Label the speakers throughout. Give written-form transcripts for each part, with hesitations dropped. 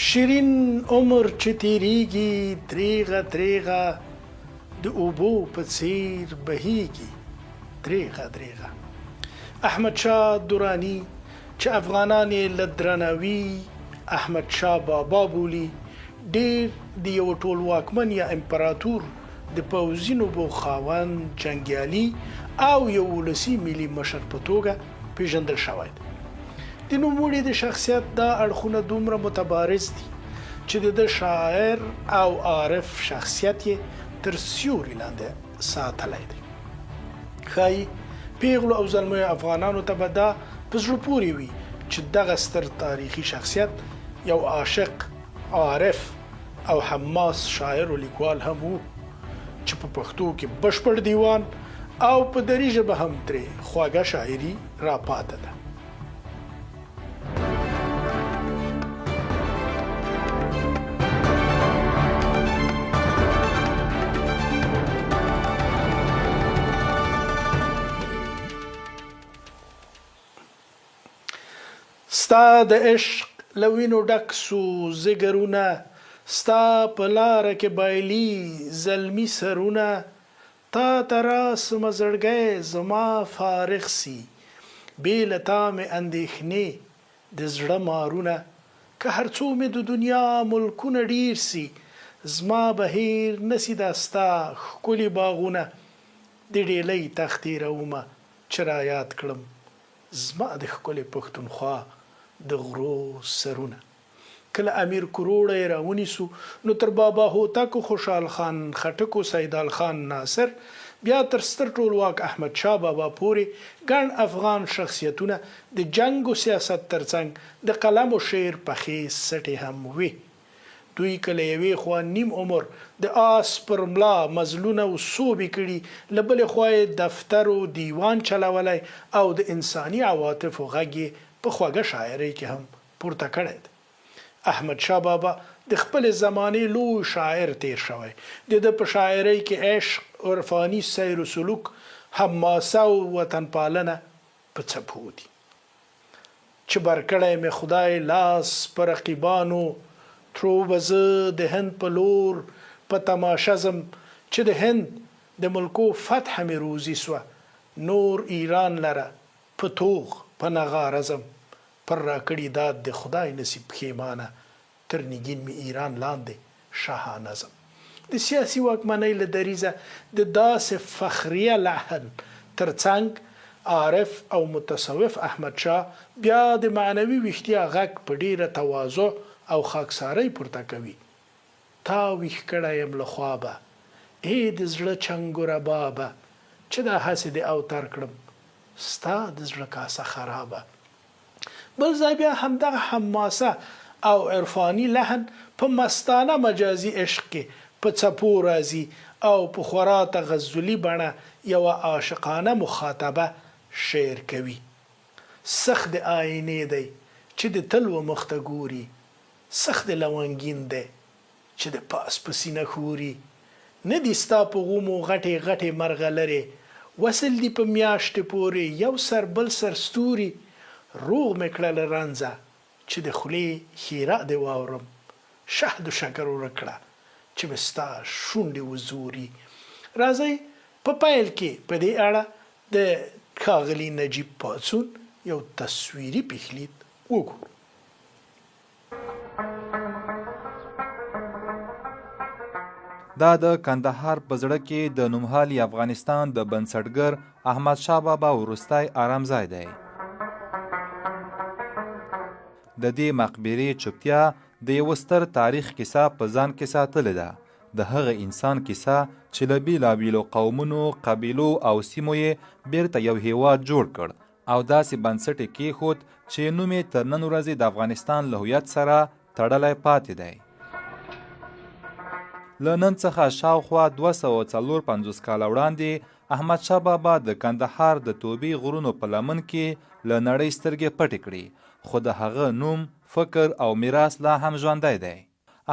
Speaker 1: شیرین عمر چې تیریږي دریغه دریغه د اوبو په څیر بهیږي دریغه دریغه. احمد شاه درانی چې افغانان یې له درناوي احمد شاه بابا بولي، ډیر د یو ټولواکمن یا امپراتور د پوځي نوبو خاوند، جنګیالي او یو ولسي ملي مشر په توګه پیژندل شوی دی. د نوموړي د شخصیت دا اړخونه دومره متبارز دي چې د شاعر او عارف شخصیت یې تر سیوري لاندې ساتلی دی. ښایي پیغلو او زلمیو افغانانو ته به دا په زړه پورې وي چې دغه ستر تاریخي شخصیت یو عاشق، عارف او حماس شاعر و لیکوال هم و چې په پښتو کې بشپړ دیوان او په دري ژبه هم ترې خواږه شاعري را پاته ده. ستا د عشق له وینو ډک سو ځګرونه، ستا په لاره کې بایلي زلمي سرونه، تا ته راسمه زړګی زما فارغ سي، بې له تا مې اندېښنې د زړه مارونه، که هر څو مې د دنیا ملکونه ډیر سي، زما به هیر نسي دا ستا ښکلي باغونه، د ډیلۍ تختې راومه چې را یاد کړم زما د ښکلې پښتونخوا د غرو سرونه. کله امیر کروړه یې راونیسو نو تر بابا هوتک، خوشحال خان خټک، سیدال خان ناصر، بیا تر ستر ټولواک احمد شاه بابا پورې ګڼ افغان شخصیتونه د جنګ او سیاست ترڅنګ د قلم او شعر پخې سټې هم وي. دوی کله یوې خوا نیم عمر د آس پر ملا مزلونه او سوبې کړي، له بلې خوا یې دفتر او دیوان چلولی او د انساني عواطفو غږ یې په خوږه شاعرۍ کې هم پورته کړی دی. احمد شاه بابا د خپل زمانې لوی شاعر تیر شوی. د ده په شاعرۍ کې عشق، عرفاني سیر و سلوک، حماسه او وطن پالنه په څپو دي. چې برکړی مې خدای لاس په رقیبانو، ترو به زه د هند په لور په تماشه ځم، چې د هند د ملکو فتح مې روزي سوه، نور ایران لره په توغ په نغاره ځم، پر راکړي داد د خدای نصیب پښیمانه، تر نګین مې ایران لاندې شاهانه ځم. د سیاسي واکمنۍ له دریځه د داسې فخریه لحن ترڅنګ عارف او متصوف احمد شاه بیا د معنوي ویښتیا غږ په ډیره تواضع او خاکسارۍ پورته کوي. تا ویښ کړی یم له خوابه، ای د زړه چنګ و ربابه، چې دا هسې دې اوتر کړم ستا د زړه کاسه خرابه. بل ځای بیا همدغه حماسه او عرفاني لحن په مستانه مجازي عشق کې په څپو راځي او په خورا تغزلي بڼه یوه عاشقانه مخاطبه شعر کوي. سخت د آینې دی چې د تلو مخ ته ګوري، سخت د لونګین دی چې د پاس په سینه خوري، نه دي ستا په غومو غټې غټې مرغلرې، وصل دي په میاشتې پورې یو سر بل سر ستوري، روغ مې کړله رنځه چې د خولې ښیرا دې واورم، شهد و شکر ورکړه چې مې ستا شونډې وزوري. راځئ په پیل کې په دې اړه د ښاغلي نجیب پاڅون یو تصویري پیښلید وګورو.
Speaker 2: دا د کندهار په زړه کې د نومهالي افغانستان د بنسټګر احمد شاه بابا وروستی آرام ځای دی. د دې مقبرې چوپتیا د یو ستر تاریخ کیسه په ځان کې ساتلې ده، د هغه انسان کیسه چې له بیلابیلو قومونو، قبیلو او سیمو یې بیرته یو هیواد جوړ کړ او داسې بنسټ یې کیښود چې نوم یې تر نن ورځې د افغانستان له هویت سره تړلی پاتې دی. له نن څخه شاوخوا 254 کاله وړاندې احمد شاه بابا د کندهار د توبې غرونو په لمن کې له نړۍ سترګې پټې کړې، خو د هغه نوم، فکر او میراث لا هم ژوندی دی.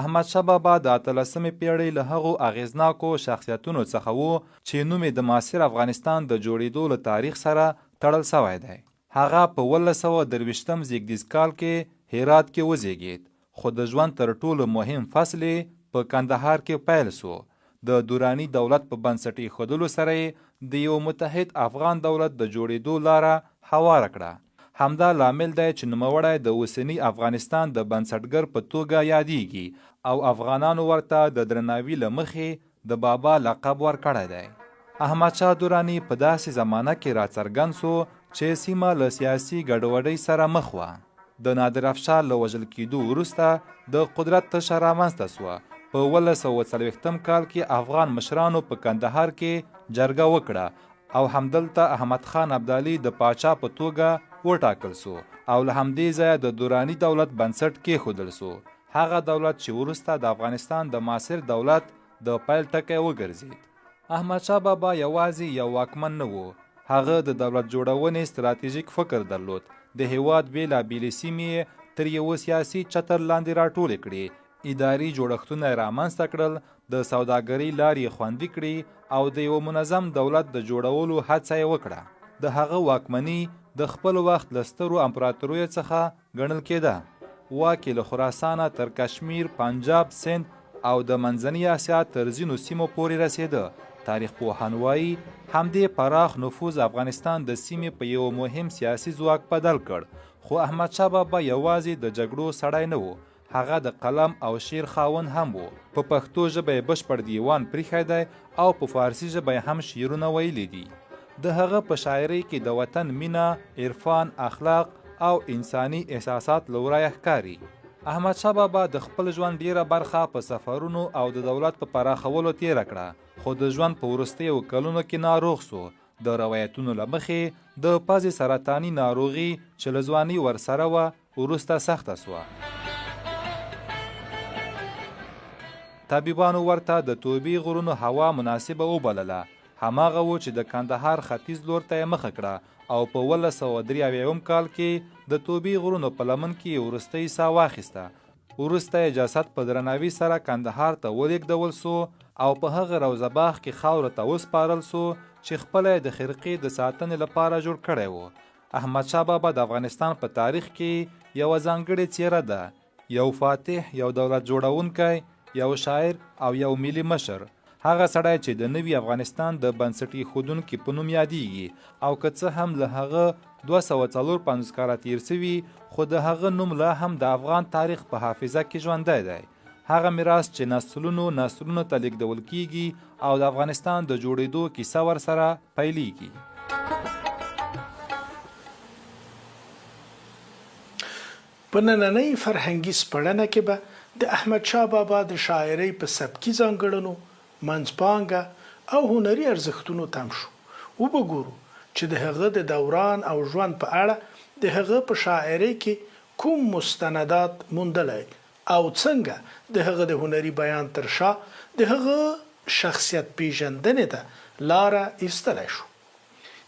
Speaker 2: احمد شاه بابا د 18مې پیړۍ له هغو اغیزناکو شخصیتونو څخه و چې نوم یې د معاصر افغانستان د جوړېدو له تاریخ سره تړل سوی دی. هغه په 1923 زیږدیز کال کې هرات کې وزیږید، خو د ژوند تر ټولو مهم فصل په کندهار کې پیل سو. د دوراني دولت په بنسټ ایښودلو سره د یو متحد افغان دولت د جوړېدو لاره هواره کړه. همدا لامل دی چې نوموړی د اوسني افغانستان د بنسټګر په توګه یادیږي او افغانانو ورته د درناوي له مخې د بابا لقب ورکړی دی. احمدشاه دراني په داسې زمانه کې راڅرګند سو چې سیمه له سیاسي ګډوډۍ سره مخ وه. د نادر افشار له وژل کېدو وروسته د قدرت تشه رامنځته سوه. په 1940 کال کې افغان مشرانو په کندهار کې جرګه وکړه او همدلته احمد خان ابدالي د پاچا په توګه وټاکل سو او له همدې ځایه د دوراني دولت بنسټ کېښودل سو. هغه دولت چې وروسته د افغانستان د معاصر دولت د پیل ټکی وګرځید. احمدشاه بابا یوازې یو واکمن نه و، هغه د دولت جوړونې ستراتیژیک فکر درلود. د هیواد بېلابېلې سیمې تر یوه سیاسي چتر لاندې راټولې کړې، اداري جوړښتونه یې رامنځته کړل، د سوداګرۍ لارې خوندي کړي او د یو منظم دولت د جوړولو هڅه یې وکړه. د هغه واکمني د خپل وخت له سترو امپراتوریو څخه ګڼل کېده. واک له خراسانه تر کشمیر، پنجاب، سند او د منځنۍ اسیا تر ځینو سیمو پورې رسېده. تاریخ پوهان وایي همدې پراخ نفوذ افغانستان د سیمې په یو مهم سیاسي ځواک بدل کړ. خو احمدشاه بابا یوازې د جګړو سړی نه و، هغه د قلم او شعر خاوند هم و. په پښتو ژبه یې بشپړ دیوان پریښی دی او په فارسي ژبه یې هم شعرونه ویلي دي. د هغه په شاعرۍ کې د وطن مینه، عرفان، اخلاق او انساني احساسات له ورایه ښکاري. احمدشاه بابا د خپل ژوند ډیره برخه په سفرونو او د دولت په پراخولو تیره کړه، خو د ژوند په وروستیو کلونو کې ناروغ سو. د روایتونو له مخې د پزې سرطاني ناروغي چې له ځواني ورسره وه وروسته سخته سوه. طبیبانو ورته د توبې غرونو هوا مناسبه وبلله. هماغه و چې د کندهار ختیځ لور ته یې مخه کړه او په 1993 کال کې د توبې غرونو په لمن کې وروستۍ ساه واخیسته. وروسته یې جسد په درناوي سره کندهار ته ولېږدول سو او په هغه روضه باغ کې خاورو ته وسپارل سو چې خپله د خرقې د ساتنې لپاره جوړ کړی و. احمدشاه بابا د افغانستان په تاریخ کې یوه ځانګړې څیره ده، یو فاتح، یو دولت جوړونکی، یو شاعر او یو ملي مشر. هغه سړی چې د نوي افغانستان د بنسټ ایښودونکي په نوم یادیږي او که څه هم له هغه 254 کاله تیر سوي، خو د هغه نوم لا هم د افغان تاریخ په حافظه کې ژوندی دی. هغه میراث چې نسلونو ته لیږدول کیږي او د افغانستان د جوړېدو کیسه ورسره پیلیږي.
Speaker 1: په نننۍ فرهنګي سپړنه کې به د احمدشاه بابا د شاعرۍ په سبکي ځانګړنو، منځپانګه او هنري ارزښتونو تم شو. وبګورو چې د هغه د دوران او ژوند په اړه د هغه په شاعرۍ کې کوم مستندات موندلی او څنګه د هغه د هنري بیان تر شا د هغه شخصیت پیژندنې ته لاره ایستلی شو.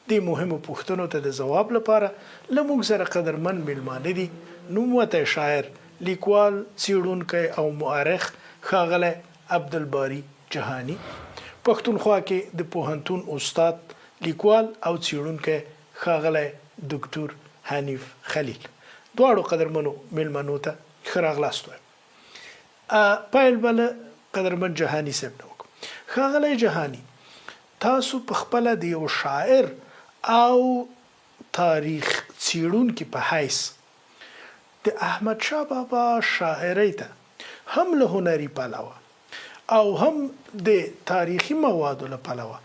Speaker 1: دې مهمو پوښتنو ته د ځواب لپاره له موږ سره قدرمن میلمانه دي نوموتی شاعر، لیکوال، څیړونکی او مؤرخ ښاغلی عبدالباري جهاني، پښتونخوا کې د پوهنتون استاد، لیکوال او څیړونکی ښاغلی دکتور حنیف خلیل. دواړو قدرمنو میلمنو ته ښه راغلاست وایم. پیل به له قدرمن جهاني صاحب نه وکړو. ښاغلی جهاني، تاسو په خپله د یو شاعر او تاریخ څیړونکي په حیث د احمدشاه بابا شاعرۍ ته هم له هنري پلوه او هم د تاریخي موادو له پلوه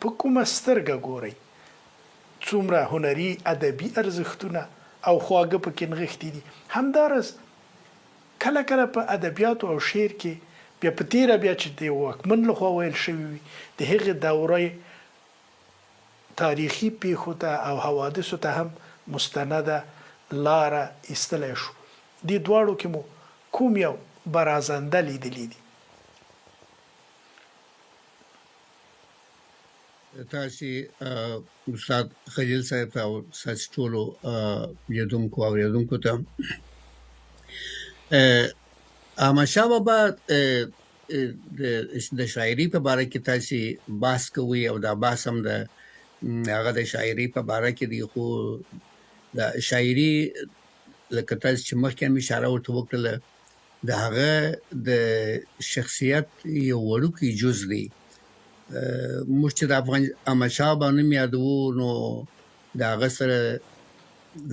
Speaker 1: په کومه سترګه ګورئ؟ څومره هنري ادبي ارزښتونه او خواږه پکې نغښتي دي؟ همداراز کله کله په ادبیاتو او شعر کې بیا په تیره بیا چې د واکمن لخوا ویل شوي وي د هغې دورې تاریخي پیښو ته او حوادثو ته هم مستنده لاره ایستلی شو. دې دواړو کې مو کوم یو برازنده لیدلی دي؟
Speaker 3: تاسې استاد خلیل صاحب ته او ستاسې ټولو لیدونکو او اورېدونکو ته احمدشاه بابا د شاعري په باره کې تاسې بحث کوئ او دا بحث هم د هغه د شاعري په باره کې دی، خو د شاعري لکه تاسې چې مخکې هم اشاره ورته وکړله د هغه د شخصیت یو وړوکی جز دی. موږ چې د احمدشاه بابا نوم یادو نو د هغه سره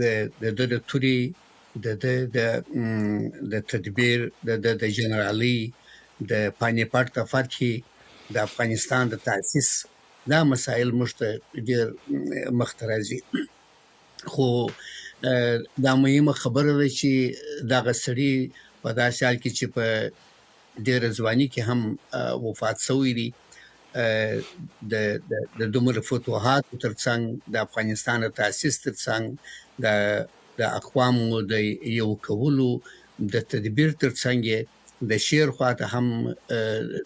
Speaker 3: د توري د تدبیر د جنرالي د پانیپت د فتح د افغانستان د تاسیس دا مسائل موږ ته ډېر مخته راځي. خو دا مهمه خبره ده چې دغه سړي په داسې حال کې چې په ډېره ځواني کې هم وفات شوی دی، د دومره فتوحاتو ترڅنګ د افغانستان د تاسیس ترڅنګ د اقوامو د یو کولو د تدبیر ترڅنګ د شعر خواته هم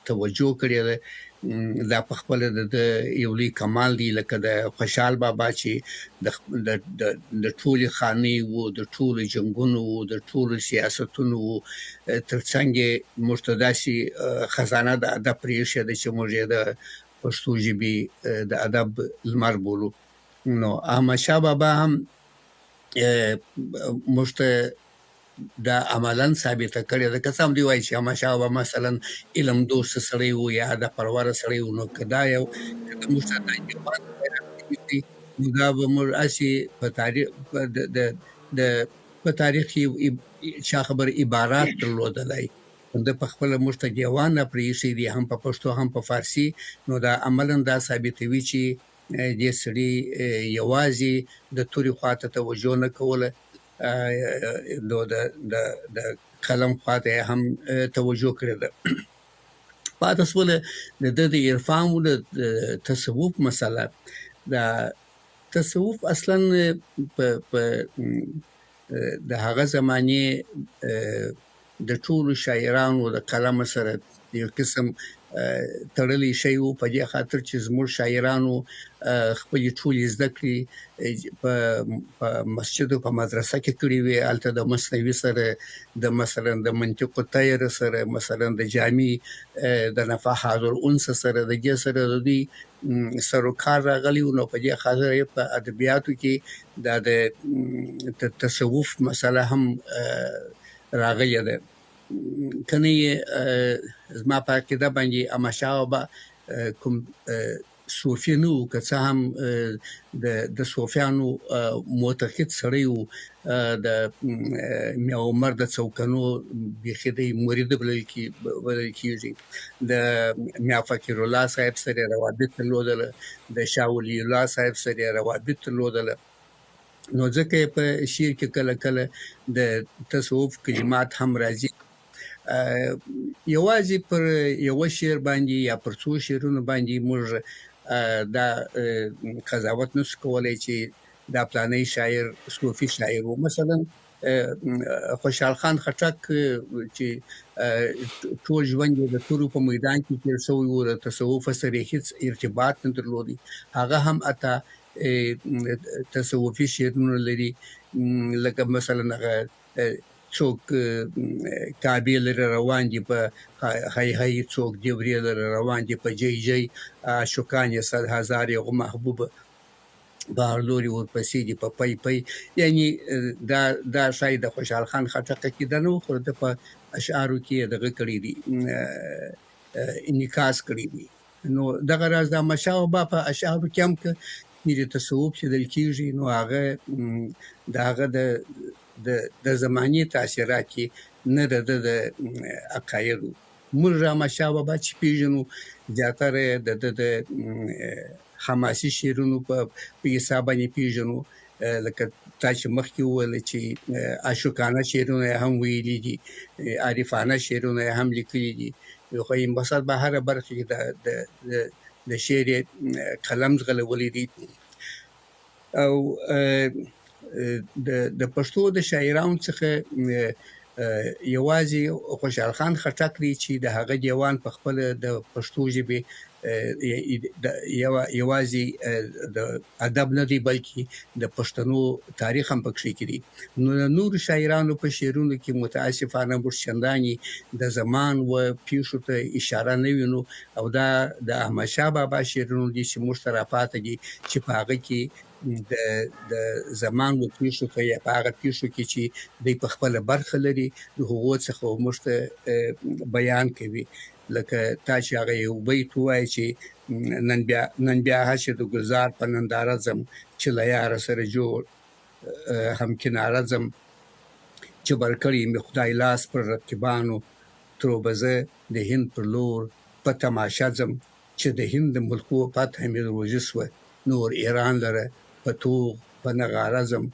Speaker 3: توجه کړې ده. دا په خپل د یو لوی کمال دی، لکه د خوشحال بابا چې د ټولې خانې وو، د ټولو جنګونو وو، د ټولو سیاستونو وو، ترڅنګ موږ ته داسې خزانه د ادب پرېښې ده چې موږ یې د پښتو ژبې د ادب لمر بولو. نو احمدشاه بابا هم موږ ته دا عملاً ثابته کړې ده. که څه هم دوی وایي چې احمدشاه بابا مثلا علم دوست سړی و یا ادب پروره سړی و، نو که دا یو موږ ته دا جواب دی، نو دا به موږ هسې په تاریخ کې چا خبر عبارات درلودلی، ده په خپله موږ ته دیوان راپرېښی دی، هم په پښتو هم په فارسي. نو دا عملاً دا ثابتوي چې دې سړي یوازې د تورې خواته توجه نه کوله، نو د قلم خواته هم توجه کړې ده. پاتې شوله د عرفان و د تصوف مسله. دا تصوف اصلا په د هغه زمانې د ټولو شاعرانو د قلم سره یو قسم تړلی شی و، په دې خاطر چې زموږ شاعرانو خپلې ټولې زده کړې په مسجد او په مدرسه کې کړې وې. هلته د مثنوي سره د مثلا د منطق الطیر سره، مثلا د جامع د نفح الانس سره، د دې سره د دوی سروکار راغلی و. نو په دې خاطر په ادبیاتو کې دا د تصوف مسله هم راغلی ده. کنه زما په عقیده باندې احمدشاه بابا کوم صوفي نه و، که څه هم د صوفیانو معتقد سړی و. د میا عمر د څوکنو بیخي د مرید بلل کېږي. د میا فقیر الله صاحب سره روابط درلودله، د شاه ولی الله صاحب سره روابط درلودله. نو ځکه په شعر کې کله کله د تصوف کلمات هم راځي. یوازې پر یو شعر باندې یا پر څو شعرونو باندې موږ دا قضاوت نشو کولی چې دا پلانی شاعر صوفي شاعر و. مثلا خوشحال خان خټک چې ټول ژوند یې د تورو په میدان کې تېر شوی و، د تصوف سره هېڅ ارتباط نه درلودی. هغه هم اته تصوفي شعرونه لري، لکه مثلا هغه څوک کعبې لري روان دي په هی هی، څوک دیورې لري روان دي په جی جی، عاشقان یې 100,000 یغو محبوب بهر لوري ورپسې دي په پی پی. یعنی دا شاید د خوشحال خان خټک عقیده نه و، خو د په اشعارو کې دغه کړي دي، انعکاس کړي دي. نو دغه راز د احمدشاه بابا په اشعارو کې هم که چیرې تصوف لیدل کېږي، نو هغه د هغه د زمانې تاثیرات کې نه د عقایدو. موږ احمدشاه بابا چې پېژنو زیاتره د حماسي شعرونو په حساب باندې پېژنو، لکه تا چې مخکې وویل چې عاشقانه شعرونه یې هم ویلي دي، عارفانه شعرونه یې هم لیکلي دي. خو مقصد به هره برخه کې د شعر قلم ځغلولی دی. او د پښتو د شاعرانو څخه یوازې خوشحال خان خټک دی چې د هغه دیوان په خپل د پښتو ژبې یوازې د ادب نه دی، بلکې د پښتنو تاریخ هم پکې کې دی. نو د نورو شاعرانو په شعرونو کې متاسفانه موږ چندانې د زمان و پیښو ته اشاره نه وینو، او دا د احمدشاه بابا شعرونو دي چې موږ ته راپاته دي، چې په هغه کې د زمانو پیښو کې یا په هغه پیښو کې چې دوی په خپله برخه لري د هغو څخه موږ ته بیان کوي. لکه تا چې هغه یو بیت ووایي چې نن بیا هسې د ګلزار په ننداره ځم چې له یاره سره جوړ هم کناره ځم چې برکړی مې خدای لاس پر رقیبانو ترو به زه د هند پر لور په تماشه ځم چې د هند د ملکو فتح مې روژه سوه نور ایران لره په توغ په نغاره ځم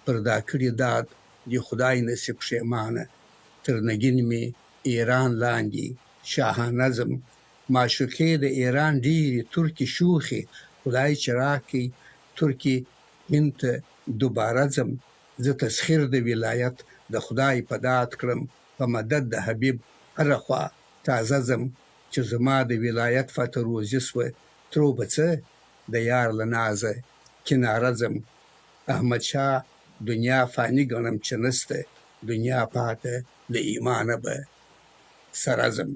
Speaker 3: پر دا کړي داد د خدای نسې پښیمانه تر نګین مې ایران لاندې شاهانه ځم معشوقې د ایران ډېرې ترکي شوخې خدای چې راکړي ترکي هند ته دوباره ځم زه تسخیر د ولایت د خدای په داد کړم په مدد د حبیب هره خوا تازه ځم چې زما د ولایت فتح روزي سوه ترو به څه د یار له نازه کناره ځم احمد شاه دنیا فانی ګڼم چې نسته دنیا پاته له ایمانه به سره ځم.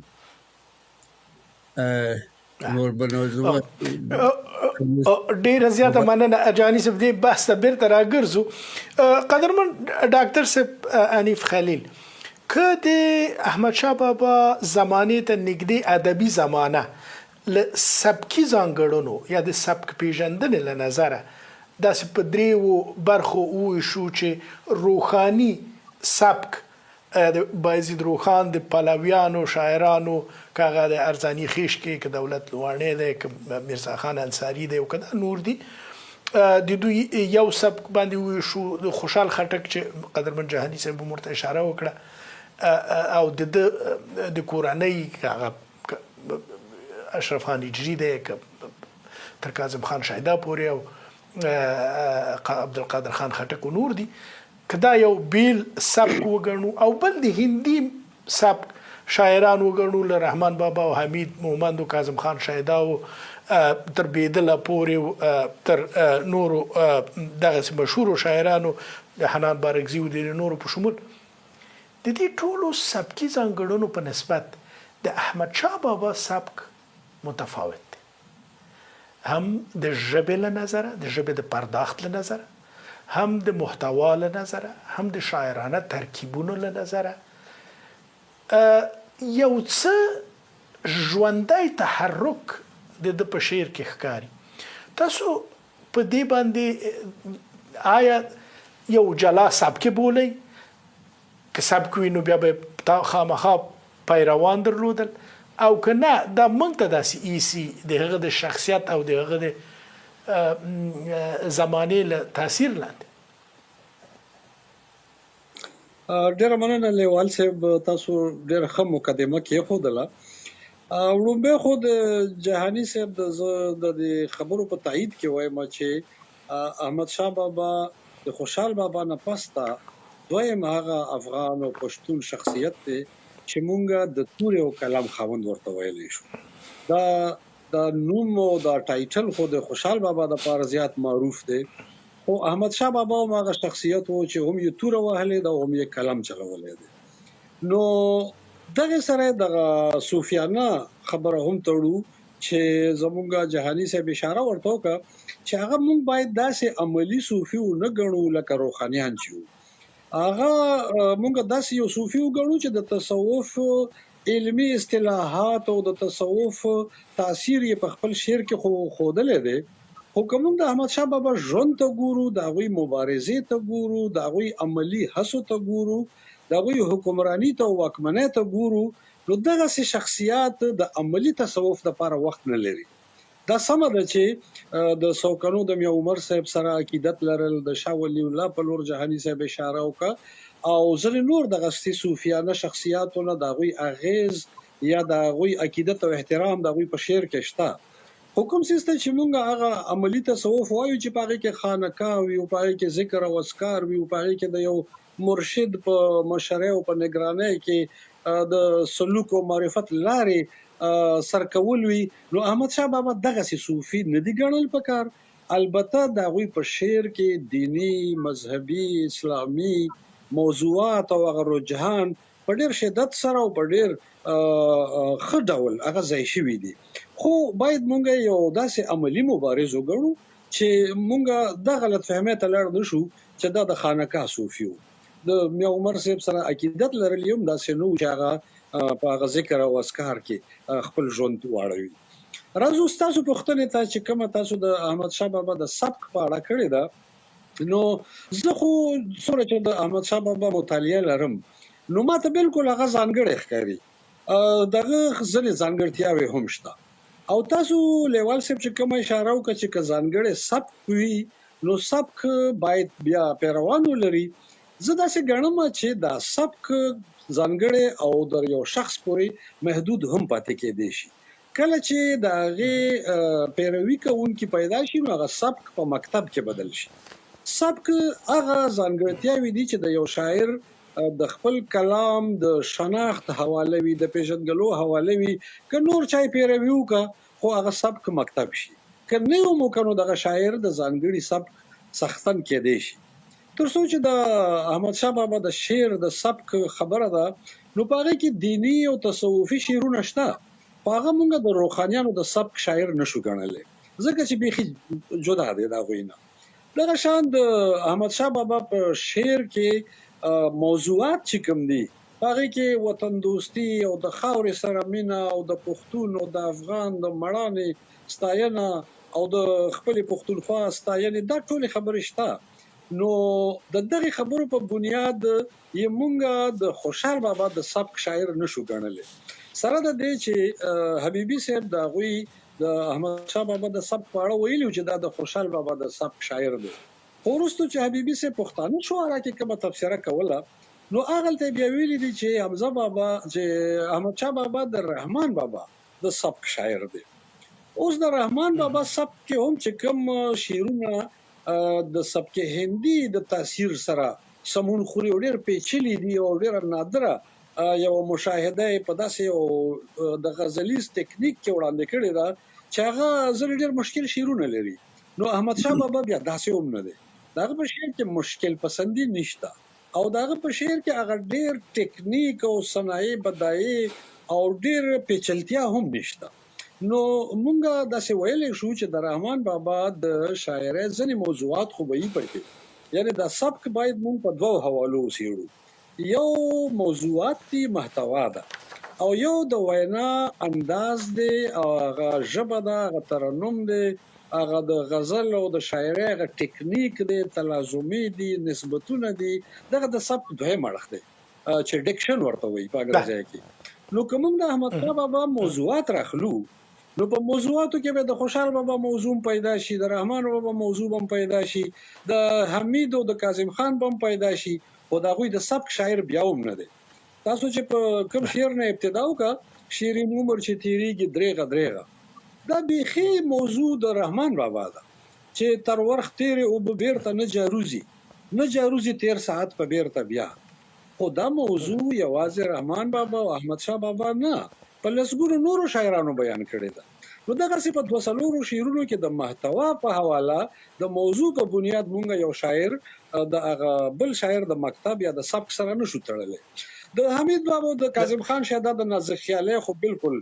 Speaker 3: نور بنوزو
Speaker 1: ډیره زیاته مننه جهاني صاحب دې بحث ته بیرته راګرځو. قدرمن ډاکټر صاحب انیف خلیل که د احمد شاه بابا زمانې ته نږدې ادبي زمانه له سبکي ځانګړنو یا د سبک پیژندنې له نظره داسې په دریو برخو وویشو چې روحاني سبک د بایزید روخان د پلویانو شاعرانو که هغه د ارزانی خیش کې که دولت لوانې دی که میرزا خان انصاري دی او که دا نور دي د دوی یو سبک باندې وویشو د خوشحال خټک چې قدرمن جهاني صاحب هم ورته اشاره وکړه او د کورنۍ هغه اشرف خان هجري دی که تر کاظم خان شهدا پورې او عبدالقادر خان خټک و نور دي که دا یو بیل سبک وګڼو او بل د هندي سبک شاعران وګڼو له رحمان بابا او حمید مومند و کاظم خان شهدا او تر بیدله پورې تر نورو دغسې مشهورو شاعرانو د حنان بارکزي و د نورو په شمول د دې ټولو سبکي ځانګړنو په نسبت د احمد شاه بابا سبک متفاوت دی، هم د ژبې له نظره د ژبې د پرداخت له نظره هم د محتوا له نظره هم د شاعرانه ترکیبونو له نظره یو څه ژوندی تحرک د په شعر کې ښکاري. تاسو په دې باندې آیا یو جلا سبک بولئ که سبک وي نو بیا به خامخا پیروان درلودل او که نه دا موږ ته داسې ایسي د هغه د شخصیت او د هغه د زمانې له تاثیر لاندې؟
Speaker 4: ډېره مننه لیوال صاحب، تاسو ډېره ښه مقدمه کېښودله. وړومبی خو د جهاني صاحب د خبرو په تایید کې وایم چې احمد شاه بابا د خوشحال بابا نه پسته دویم هغه افغان او پښتون شخصیت دی چې مونږه د تورې او قلم خاوند ورته ویلی شو. دا نوم او دا ټایټل خو د خوشحال بابا د پاره زیات معروف دی، خو احمد شاه بابا هم هغه شخصیت و چې هم یې توره وهلې ده او هم یې قلم چلولی دی. نو دغه سره دغه صوفیانه خبره هم تړو چې زمونږ جهاني صاحب اشاره ورته وکړه چې هغه مونږ باید داسې عملی صوفي ونه ګڼو لکه روحانیان چې وو. هغه مونږ داسې یو صوفي وګڼو چې د تصوف علمي اصطلاحات او د تصوف تاثیر یې په خپل شعر کې ښودلی دی. خو که موږ د احمد شاه بابا ژوند ته ګورو، د هغوی مبارزې ته ګورو، د هغوی عملي هڅو ته ګورو، د هغوی حکمراني ته او واکمنۍ ته ګورو، نو دغسې شخصیات د عملي تصوف دپاره وخت نه لري. دا سمه ده چې د سوکنو د میا عمر صاحب سره عقیدت لرل، د شاه ولی الله په لور جهاني صاحب اشاره وکړه، او ځینې نور دغسې صوفیانه شخصیاتو نه د هغوی اغیز یا د هغوی عقیدت او احترام د هغوی په شعر کې شته. خو کوم څیز ته چې موږ هغه عملي تصوف وایو چې په هغې کې خانقاه وي او په هغې کې ذکر او اذکار وي او په هغې کې د یو مرشد په مشرۍ او په نګرانۍ کې د سلوک او معرفت لارې سرکول وي، نو احمد شاه بابا دغسې صوفي نه دي ګڼل پکار. البته د هغوی په شعر کې دینی، مذهبي، اسلامي موضوعات او هغه رجحان په ډېر شدت سره او په ډېر ښه ډول هغه ځای شوي دي. خو باید مونږ یو داسې عملي مبارز وګڼو چې مونږ د غلط فهمۍ ته لاړ نشو چې دا د خانقاه صوفي د میا عمر صاحب سره عقیدت لرلی هم داسې نو چې هغه په هغه ذکر او اذکار کې خپل ژوند واړوي. راځو ستاسو پوښتنې ته چې کومه تاسو د احمد شاه بابا د سبک په اړه کړې ده، نو زه خو څومره چې د احمد شاه بابا مطالعه لرم نو ماته بالکل هغه ځانګړی ښکاري، دغه ځینې ځانګړتیاوې هم شته او تاسو لیوال صاحب چې کومه اشاره وکړه چې که ځانګړی سبک وي نو سبک باید بیا پیروان ولري. زه داسې ګڼم چې دا سبک ځانګړی او د یو شخص پورې محدود هم پاتې کېدی شي. کله چې د هغې پیروي کوونکي پیدا شي نو هغه سبک په مکتب کې بدل شي. سبک هغه ځانګړتیاوې دي چې د یو شاعر د خپل کلام د شناخت حواله وي، د پیژندګلو حواله وي. که نور چا پیروي وکړه خو هغه سبک مکتب شي، که نه یې هم وکړه نو دغه شاعر د ځانګړي سبک څښتن کېدی شي. تر څو چې د احمد شاه بابا د شعر د سبک خبره ده نو په هغې کې دیني او تصوفي شعرونه شته، په هغه موږ د روحانیانو د سبک شاعر نشو ګڼلی ځکه چې بیخي جدا دی د هغوی نه. دغه شان د احمد شاه بابا په شعر کې موضوعات چې کوم دي په هغې کې وطن دوستي او د خاورې سره مینه او د پښتون او د افغان د مړانې ستاینه او د خپلې پښتونخوا ستاینې دا ټولې خبرې شته. نو د دغه خبرو په بنیاد یې مونږ د خوشحال بابا د سبک شاعر نشو ګڼلی، سره د دې چې حبیبي صاحب د هغوی د احمد شاه بابا د سبک په اړه ویلي چې دا د خوشحال بابا د سبک شاعر دی. خو وروسته چې حبیبي صاحب پښتانه شعرا کې کومه تبصره کوله نو هغلته بیا ویلي دي چې حمزه بابا چې احمد شاه بابا د رحمان بابا د سبک شاعر دی. اوس د رحمان بابا سبک کې هم چې کوم شعرونه د سبک هندي د تاثیر سره سمون خوري او ډېر پیچلي دي او ډېر نادره یو مشاهده په داسې یو د غزلیز تکنیک کې وړاندې کړې ده چې هغه ځینې ډېر مشکل شعرونه لري. نو احمد شاه بابا بیا داسې هم نه دی، د هغه په شعر کې مشکل پسندي نشته او د هغه په شعر کې هغه ډېر ټکنیک او صنایع بدایع او ډېر پیچلتیا هم نشته. نو مونږه داسې ویلی شو چې د رحمان بابا د شاعرۍ ځینې موضوعات خو به یې پکې، یعنې دا سبک باید مونږ په دوو حوالو وڅېړو. یو موضوعات دي، محتوا ده، او یو د وینا انداز دی او هغه ژبه ده، هغه ترنم دی، هغه د غزل او د شاعرۍ هغه ټکنیک دی، تلازمي دي، نسبتونه دي. دغه د سبک دویم اړخ دی چې ډکشن ورته وایي په انګریزي کې. نو که موږ د احمد شاه بابا موضوعات راخلو نو په موضوعاتو کې به د خوشحال بابا موضوع پیدا شي، د رحمان بابا موضوع هم پیدا شي، د حمید او د کاظم خان هم پیدا شي، خو د هغوی د سبک شاعر بیا هم نه دی. تاسو چې په کوم شعر نه ابتدا وکړه شیرین عمر چې تیریږي دریغه دریغه، دا بیخي موضوع د رحمان بابا ده چې تر ورخ تیرې اوبه بیرته نه جاروزي تیر ساعت په بیرته بیا. خو دا موضوع یوازې رحمان بابا او احمد شاه بابا نه، په لسګونو نورو شاعرانو بیان کړې ده. نو دغسې په 200 شعرونو کې د محتوا په حواله د موضوع په بنیاد مونږ یو شاعر د هغه بل شاعر د مکتب یا د سبک سره نشو تړلی. د حمید بابا د کاظم خان شاید د نازک خیالۍ خو بالکل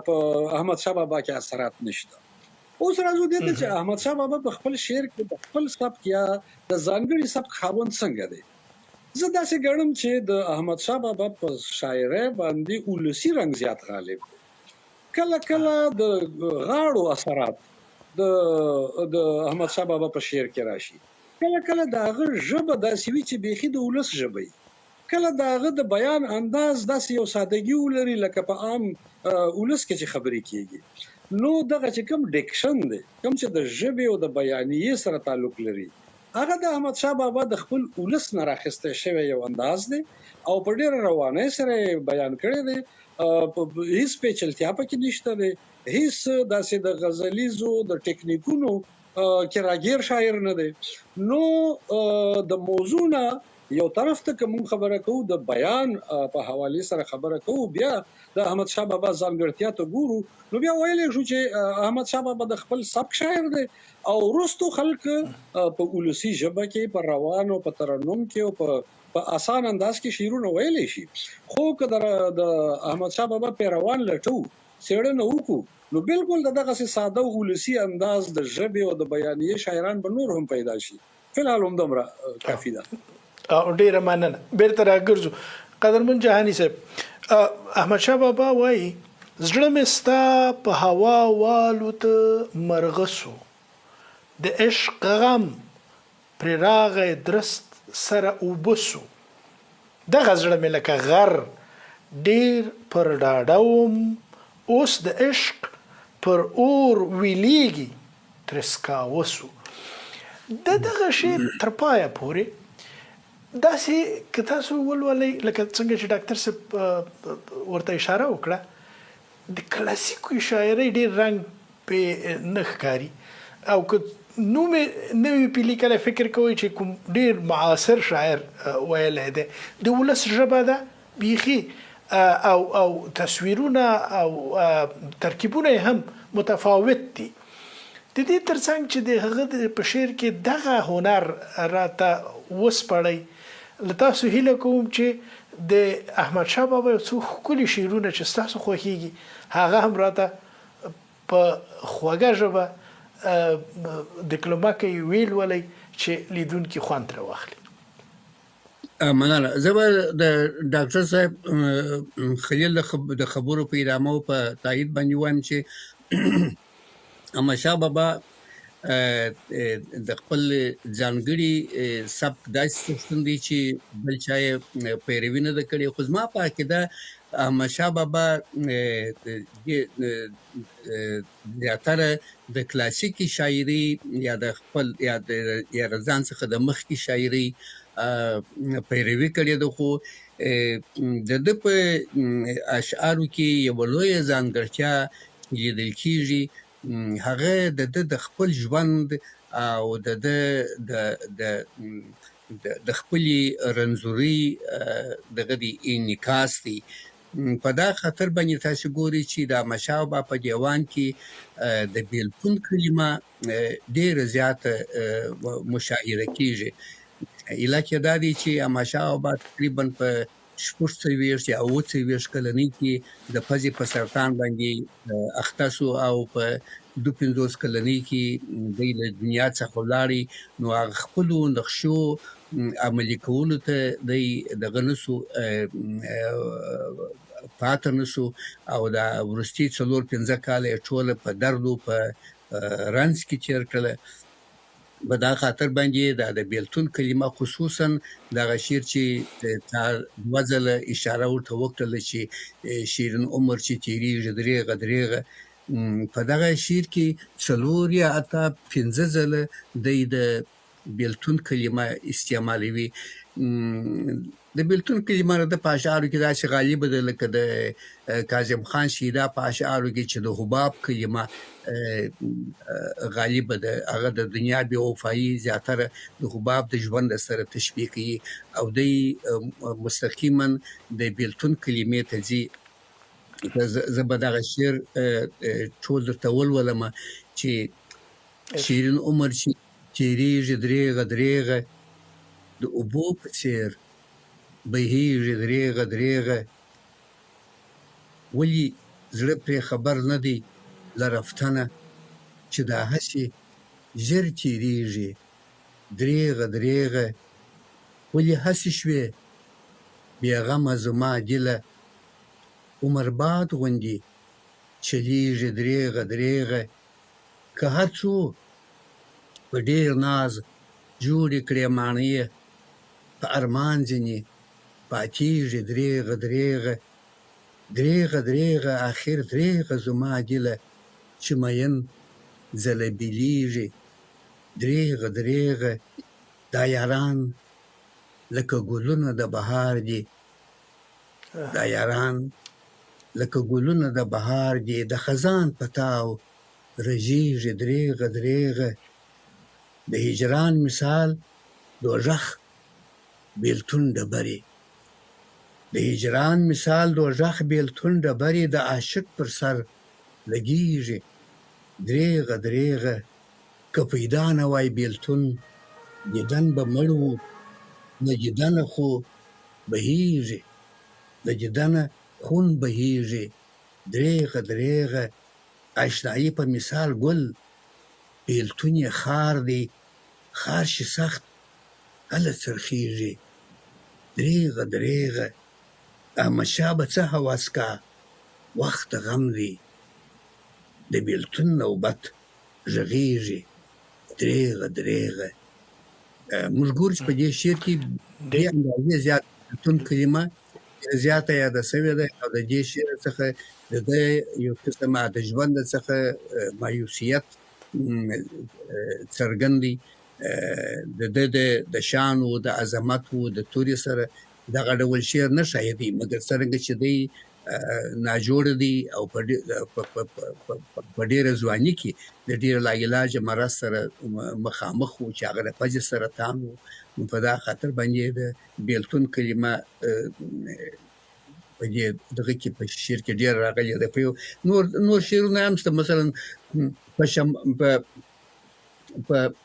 Speaker 4: په احمد شاه بابا کې اثرات نشته. اوس راځو دې ته چې احمد شاه بابا په خپل شعر کې د خپل سبک یا د ځانګړي سبک خاوند څنګه دی. زه داسې ګڼم چې د احمد شاه بابا په شاعرۍ باندې ولسي رنګ زیات غالب دی. کله کله د غاړو اثرات د احمد شاه بابا په شعر کې راشي، کله کله د هغه ژبه داسې وي چې بیخي د ولس ژبه وي، کله د هغه د بیان انداز داسې یو سادګي ولري لکه په عام ولس کې چې خبرې کېږي. نو دغه چې کوم ډکشن دی، کوم چې د ژبې او د بیانیې سره تعلق لري، هغه د احمد شاه بابا د خپل ولس نه راخیستی شوی یو انداز دی او په ډېره روانۍ سره یې بیان کړی دی. هیڅ پیچلتیا پکې نشته دی، هیڅ داسې د غزلیزو د ټکنیکونو کې راګیر شاعر نه دی. نو د موضوع نه یو طرف ته که موږ خبره کوو د بیان په حوالې سره خبره کوو، بیا د احمد شاه بابا ځانګړتیا ته ګورو، نو بیا ویلی شو چې احمد شاه بابا د خپل سبک شاعر دی او وروستو خلک په ولسي ژبه کې په روان او په ترنم کې او په آسان انداز کې شعرونه ویلی شي. خو که د احمد شاه بابا پیروان لټو څېړنه وکړو نو بالکل دغه ساده او ولسي انداز د ژبې او د بیانیې شاعران به نور هم پیدا شي. فلحال همدومره کافي ده.
Speaker 1: ډیره مننه. بیرته راګرځو قدرمن جهاني صاحب. احمد شاه بابا وایي زړه مې ستا په هوا والوته مرغه سو د عشق غم پر راغی درست سره اوبه سو دغه زړه مې لکه غر ډیر پر ډاډه وم اوس د عشق پر اور ویلیږي ترسکاوه سو. دغه شی تر پایه پورې داسې که تاسو ولولئ لکه څنګه چې ډاکټر صاحب ورته اشاره وکړه د کلاسیکو شاعرۍ ډېر رنګ پې نه ښکاري او که نوم یې نه وي پې لیکلی فکر کوئ چې کوم ډېر معاصر شاعر ویلی دی د ولس ژبه ده بیخي او تصویرونه او ترکیبونه یې هم متفاوت دي. د دې ترڅنګ چې د هغه په شعر کې دغه هنر راته وسپړئ له تاسو هیله کوم چې د احمد شاه بابا یو څو ښکلي شعرونه چې ستاسو خوښیږي هغه هم راته په خوږه ژبه ډیکلوماکه یې ویلولئ چې لیدونکي خوند ترې واخلي.
Speaker 3: مننه. زه به د ډاکټر صاحب خلیل د خبرو په ادامه او په تایید باندې وایم چې احمدشاه بابا د خپل ځانګړي سبک داسې څښتن دی چې بل چا یې پیروي نه ده کړې. خو زما په عقیده احمدشاه بابا زیاتره د کلاسیکي شاعري یا د خپل یا د ځان څخه د مخکې شاعري پیروي کړې ده. خو د ده په اشعارو کې یوه لویه ځانګړتیا لیدل کېږي، هغه د خپل ژوند او د خپلې رنځورۍ دغه دی انعکاس دی. په دا خاطر باندې تاسو ګورئ چې د احمدشاه بابا په دیوان کې د بیلتون کلمه ډېره زیاته مشاهده کېږي. علت یې دا دی چې احمدشاه بابا تقریبا په 46 یا 48 کلنۍ کې د پزې په سرطان باندې اخته سو او په 52 کلنۍ کې دی له دنیا څخه ولاړی. نو هغه خپلو نقشو عملي کولو ته دی دغه نسو پاته نسو او د وروستي 4-5 کاله یې ټوله په درد او په رنځ کې تېر کړله. په دا خاطر باندې د بیلتون کلمه خصوصا دغه شعر چې تا 2 ځله اشاره ورته وکړله چې شیرین عمر چې تېرېږي درېغه درېغه، په دغه شعر کې 4 یا حتی 5 ځله دی د بیلتون کلمه استعمالوي. د بیلتون کلمه د په اشعارو کې داسې غالبه ده لکه د کاظم خان شیدا په اشعارو کې چې د حباب کلمه غالبه ده. هغه د دنیا بې وفایي زیاتره د حباب د ژوند سره تشبیه کوي او دی مستقیما د بیلتون کلمې ته ځي. زه به دغه شعر ټول درته ولولمه چې شیرین عمر چې تېرېږي درېغه درېغه، د اوبو په څېر بهېږي درېغه درېغه، ولې زړه پرې خبر نه دی له رفتنه چې دا هسې ژر تېرېږي درېغه درېغه، ولې هسې شوې بېغمه زما دله، عمر باد غوندې چلیږي درېغه درېغه، که هر څو په ډېر ناز جوړې کړې ماڼۍ په ارمان ځینې پاتېږي درېغه درېغه، درېغه درېغه اخر درېغه زما دله، چې مین ځله بېلېږي درېغه درېغه، دا یاران لکه ګلونه د بهار دي، دا یاران لکه ګلونه د بهار دي، د خزان په تاو رژېږي درېغه درېغه، د هجران مثال دوژخ بیلتون ډبرې، د هجران مثال دوژخ بیلتون ډبرې، د عاشق پر سر لګېږي درېغه درېغه، که پیدا نه وای بیلتون دیدن به مړ وو، له دیدنه خو بهېږي، له دیدنه خون بهېږي دریغه اشنایی په مثال ګل بیلتون یې خار دی خار شي سخت هله څرخیږي دریغه احمدشاه به څه هوس کا وخت غم دی د بیلتون نوبت غږیږي دریغه موږ ګورو چې په دې شعر کې دې اندازې زیات بیلتون کلمه زیاته یاده سوې ده او د دې شعر څخه د ده یو قسم د ژوند څخه مایوسیت څرګندي د ده د شانو د عظمتو د تورې سره دغه ډول شعر نه ښایي مګر څرنګه چې دی ناجوړه دی او په ډېره ځواني کې د ډېر لاعلاجه مرض سره مخامخ و چې هغه د فجر سرطان و نو په دا خاطر باندې د بیلتون کلمه په دې دغه کې په شعر کې ډېر راغلې ده نور شعرونه هم شته مثلا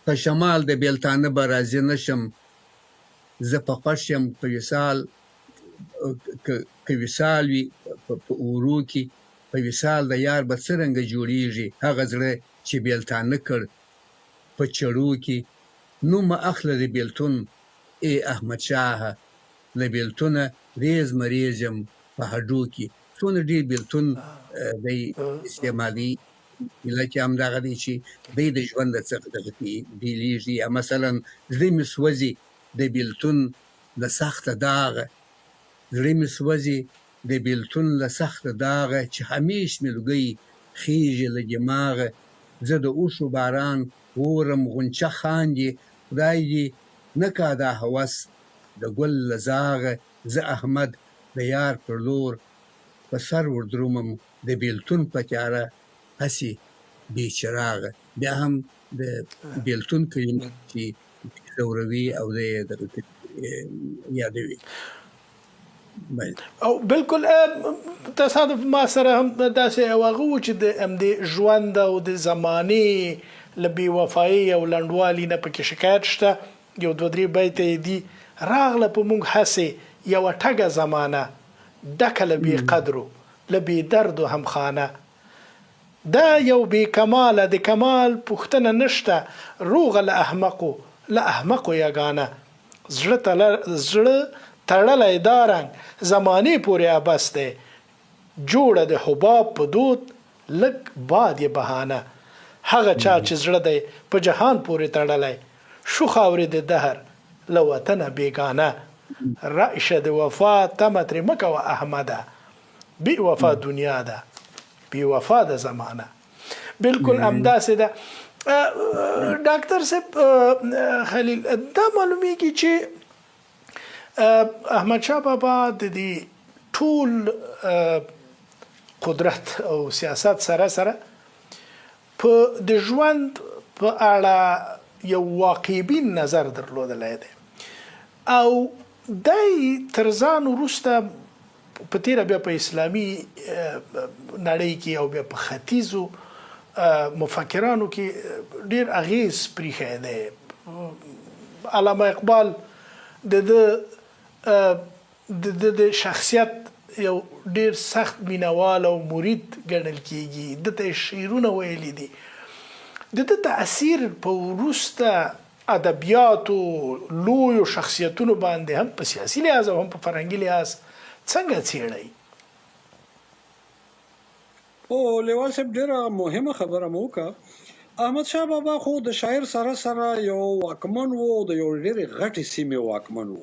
Speaker 3: په شمال د بیلتانه به راضي نشم زه په خوښ یم په وصال که وصال وي په اورو کې په وصال د یار به څرنګه جوړیږي هغه زړه چې بیلتانه کړ په چړو کې نو مه اخله د بیلتون ای احمدشاه له بیلتونه ریز مریزم په هډو کې څونه ډېر بیلتون دی استعمالي علت یې همدغه دی چې دی د ژوند څخه دغه بیلیږي یا مثلا زړه مې سوځي د بیلتون له سخته داغه زړه مې سوځي د بیلتون له سخته داغه چې همیش مې لوګی خیږي له دماغه زه د اوښو باران اورم غونچه خاندي خدای دې نه کا دا هوس د ګل له زاغه زه احمد د یار پر لور په سر وردرومم د بیلتون په تیاره هسې بېچراغه بیا هم د بیلتون کلمه چې ځوروي او د یادوي
Speaker 1: او بالکل تصادف ما سره هم داسې یو هغه و چې د همدې ژوند او د زمانې له بېوفایۍ او لنډوالي نه پکې شکایت شته یو دوه درې بیته یې دي راغله په موږ هسې یوه ټګه زمانه ډکه له بې قدرو له بې دردو هم خانه دا یو بې کماله د کمال پوښتنه نشته روغه له احمقو یګانه زړه تړلی دا رنګ زمانې پورې عبث دی جوړه د حباب په دود لږ باد یې بهانه هغه چا چې زړه دی په جهان پورې تړلی شو خاورې د دهر له وطنه بېګانه راشه د وفا تمه ترې مه کوه احمده بې وفا دنیا ده بې وفا د زمانه بالکل همداسې ده ډاکټر صاحب خلیل دا معلومیږي چې احمدشاه بابا د دې ټول قدرت او سیاست سره په د ژوند په اړه یو واقعبین نظر درلودلی دی او دای تر ځان وروسته په تیره بیا په اسلامي نړۍ کې او بیا په ختیځو مفکرانو کې ډېر اغیز پریښی دی علامه اقبال د شخصیت یو ډېر سخت مینوال او مرید ګڼل کیږي دته شعرونه ویلي دي د تاثیر په وروسته ادبیاتو لویو شخصیتونو باندې هم په سیاسي لحاظ او هم په فرهنګي لحاظ څنګه څېړئ؟
Speaker 4: او لیوال صاحب ډېره مهمه خبره مو وکړه احمد شاه بابا خو د شاعر سره یو واکمن و د یو ډېرې غټې سیمې واکمن و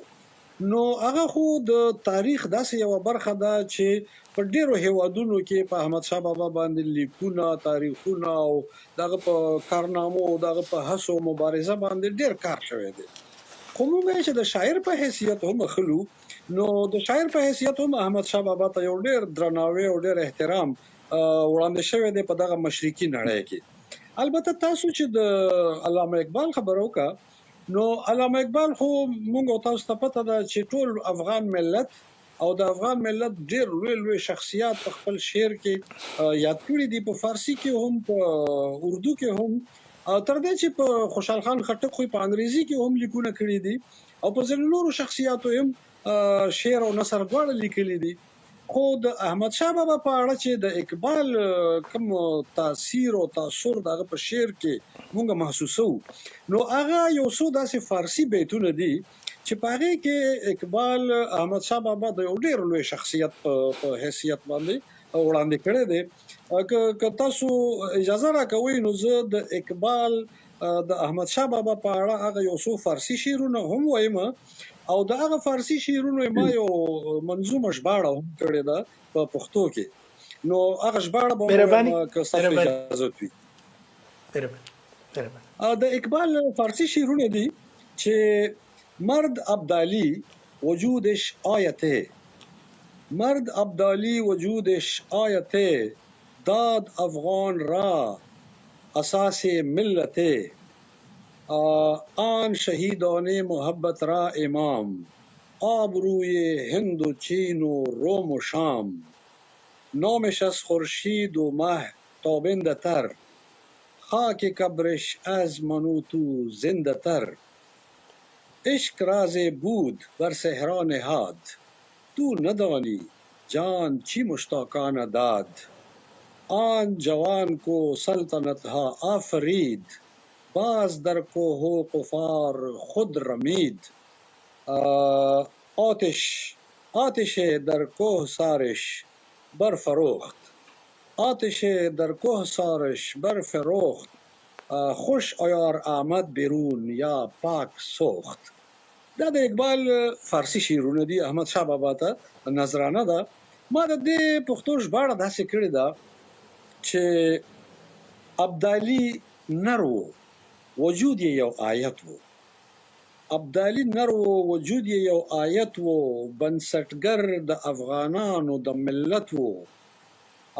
Speaker 4: نو هغه خو د تاریخ داسې یو برخه ده چې په ډیرو هیوادونو کې په احمد شاه بابا باندې لیکونه تاریخونه او دغه په کارنامو او دغه په هڅو مبارزه باندې ډیر کار شوی دی خو موږ چې د شاعر په حیثیت هم خلو نو د شاعر په حیثیت هم احمد شاه بابا ته یو ډیر درناوی او ډیر احترام وړاندې شوی دی په دغه مشرقي نړۍ کې البته تاسو چې د علامه اقبال خبرو کا نو علامه اقبال خو موږ تاسو ته پته ده چې ټول افغان ملت او د افغان ملت ډیر لوی شخصیات په خپل شعر کې یاد کړی دي په فارسی کې هم په اردو کې هم تر دې چې په خوشحال خان خټک خو په انګریزي کې هم لیکونه کړی دي او په ځینو نورو شخصیاتو هم شعر او نثر دواړه لیکلي دي خو د احمد شاه بابا په اړه چې د اقبال کوم تاثیر او تاثر دغه په شعر کې مونږ محسوسو نو هغه یو څو داسې فارسی بیتونه دي چې په هغې کې اقبال احمد شاه بابا د یو ډېر لوی شخصیت په حیثیت باندې وړاندې کړی دی که تاسو اجازه راکوئ نو زه د اقبال د احمد شاه بابا په اړه هغه یو څو فارسی شعرونه هم وایم او د هغه فارسی شعرونو ما یو منظومه ژباړه هم کړې ده په پښتو کې نو هغه ژباړه به
Speaker 1: مهرباني
Speaker 4: که تاسو اجازه وي د اقبال فارسی شعرونه دي چې مرد ابدالی وجودش آیته مرد ابدالی وجودش آیته داد افغان را اساس ملته آن شهیدان محبت را امام آبروی هند و چین و روم و شام نامش از خورشید و مه تابنده تر خاک قبرش از منوتو زنده تر عشق راز بود بر صحرا نهاد تو ندانی جان چی مشتاقان داد آن جوان کو سلطنت ها آفرید باز در کوه و قفار خود رمید آتش در کوه سارش برفروخت آتش در کوه سارش برفروخت خوش آیار آمد بیرون یا پاک سوخت دا د اقبال فارسی شعرونه دي احمد شاه بابا ته نظرانه ده ما د دې پښتو ژباړه داسې کړې ده چې ابدالي نر و وجود یې یو آیت و ابدالي نر و وجود یې یو آیت و بنسټګر د افغانانو د ملت و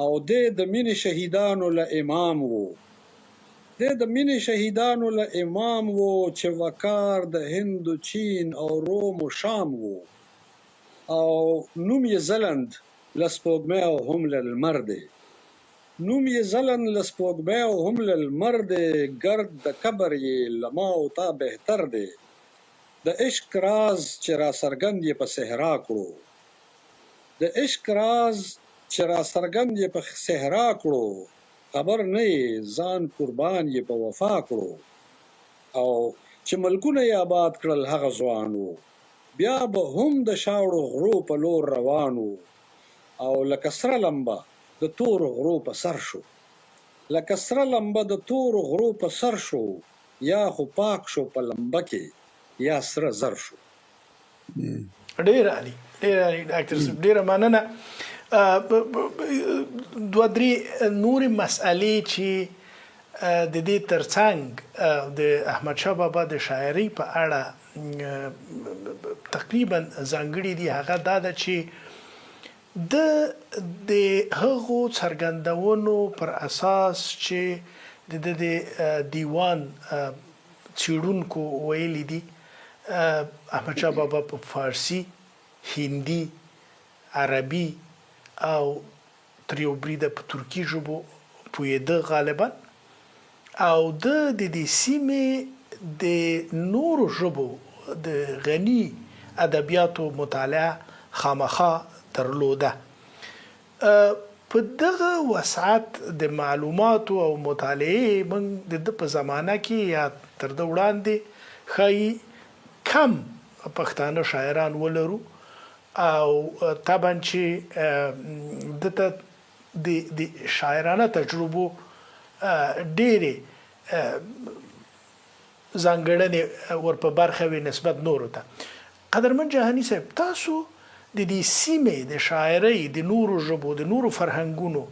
Speaker 4: او د مینې شهیدانو له امام و د مینې شهیدانو له امام و چې وقار د هند و چین او روم و شام و او نوم یې ځلند له سپوږمۍ او هم له لمر دی نوم یې ځلند له سپوږمۍ او هم له لمر دی ګرد د قبر یې له ما او تا بهتر دی د عشق راز چې را څرګند یې په صحرا کړو د عشق راز چې را څرګند یې په صحرا کړو خبر نه یې ځان قربان یې په وفا کړو او چې ملکونه یې آباد کړل هغه ځوان و بیا به هم د شاړو غرو په لور روان و او لکه سره لمبه د تور غرو په سر شو لکه سره لمبه د تور غرو په سر شو یا خو پاک شو په لمبه کې یا سره زر شو
Speaker 1: ډیر عالی ډاکټر صاحب ډیره مننه دوه درې نورې مسئلې چې د دې ترڅنګ د احمد شاه بابا د شاعرۍ په اړه تقریبا ځانګړي دي هغه دا ده چې د هغو څرګندونو پر اساس چې د دیوان څېړونکو ویلي دي احمد شاه بابا په فارسی هندي عربي او تر یو بریده په ترکي ژبو پوهېده غالبا او د دې سیمې د نورو ژبو د غني ادبیاتو مطالعه خامخا درلوده په دغه وسعت د معلوماتو او مطالعې موږ د په زمانه کې یا تر د وړاندې ښایي کم پښتانه شاعران ولرو او طبعا چې دته د شاعرانه تجربو ډېرې ځانګړنې ور په برخه وي نسبت نورو ته قدرمن جهاني صاحب تاسو د دې سیمې د شاعرۍ د نورو ژبو د نورو فرهنګونو